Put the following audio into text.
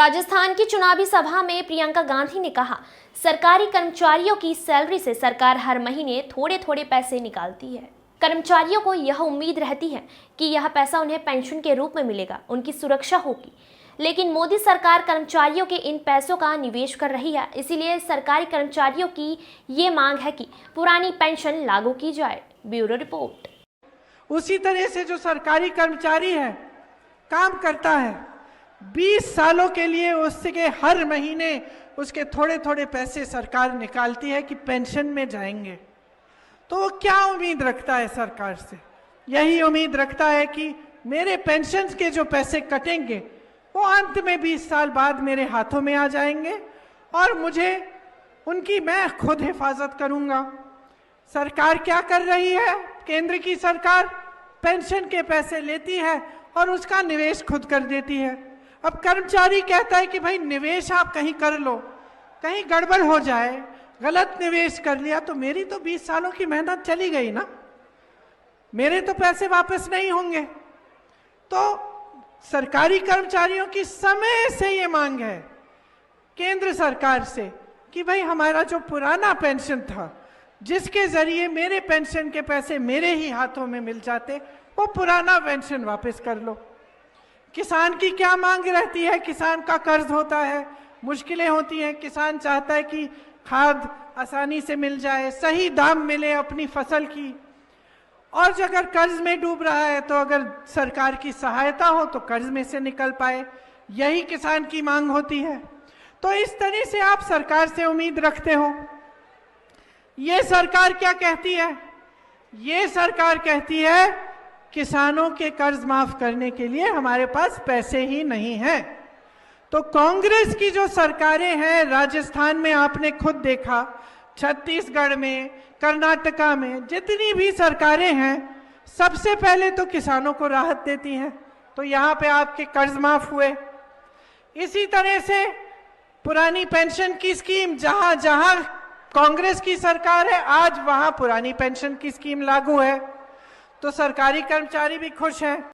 राजस्थान की चुनावी सभा में प्रियंका गांधी ने कहा, सरकारी कर्मचारियों की सैलरी से सरकार हर महीने थोड़े थोड़े पैसे निकालती है। कर्मचारियों को यह उम्मीद रहती है कि यह पैसा उन्हें पेंशन के रूप में मिलेगा, उनकी सुरक्षा होगी। लेकिन मोदी सरकार कर्मचारियों के इन पैसों का निवेश कर रही है। इसीलिए सरकारी कर्मचारियों की ये मांग है कि पुरानी पेंशन लागू की जाए। Bureau report. उसी तरह से जो सरकारी कर्मचारी है, काम करता है, 20 सालों के लिए उसके हर महीने उसके थोड़े थोड़े पैसे सरकार निकालती है कि पेंशन में जाएंगे। तो वो क्या उम्मीद रखता है सरकार से? यही उम्मीद रखता है कि मेरे पेंशन के जो पैसे कटेंगे वो अंत में 20 साल बाद मेरे हाथों में आ जाएंगे और मुझे उनकी मैं खुद हिफाजत करूंगा। सरकार क्या कर रही है? केंद्र की सरकार पेंशन के पैसे लेती है और उसका निवेश खुद कर देती है। अब कर्मचारी कहता है कि भाई निवेश आप कहीं कर लो, कहीं गड़बड़ हो जाए, गलत निवेश कर लिया तो मेरी तो 20 सालों की मेहनत चली गई ना, मेरे तो पैसे वापस नहीं होंगे। तो सरकारी कर्मचारियों की समय से ये मांग है केंद्र सरकार से कि भाई हमारा जो पुराना पेंशन था, जिसके जरिए मेरे पेंशन के पैसे मेरे ही हाथों में मिल जाते, वो पुराना पेंशन वापस कर लो। किसान की क्या मांग रहती है? किसान का कर्ज होता है, मुश्किलें होती हैं, किसान चाहता है कि खाद आसानी से मिल जाए, सही दाम मिले अपनी फसल की, और जो अगर कर्ज में डूब रहा है तो अगर सरकार की सहायता हो तो कर्ज में से निकल पाए, यही किसान की मांग होती है। तो इस तरह से आप सरकार से उम्मीद रखते हो। ये सरकार क्या कहती है? ये सरकार कहती है किसानों के कर्ज माफ करने के लिए हमारे पास पैसे ही नहीं हैं। तो कांग्रेस की जो सरकारें हैं, राजस्थान में आपने खुद देखा, छत्तीसगढ़ में, कर्नाटका में, जितनी भी सरकारें हैं, सबसे पहले तो किसानों को राहत देती हैं। तो यहाँ पे आपके कर्ज माफ हुए। इसी तरह से पुरानी पेंशन की स्कीम, जहां जहां कांग्रेस की सरकार है आज वहां पुरानी पेंशन की स्कीम लागू है, तो सरकारी कर्मचारी भी खुश हैं।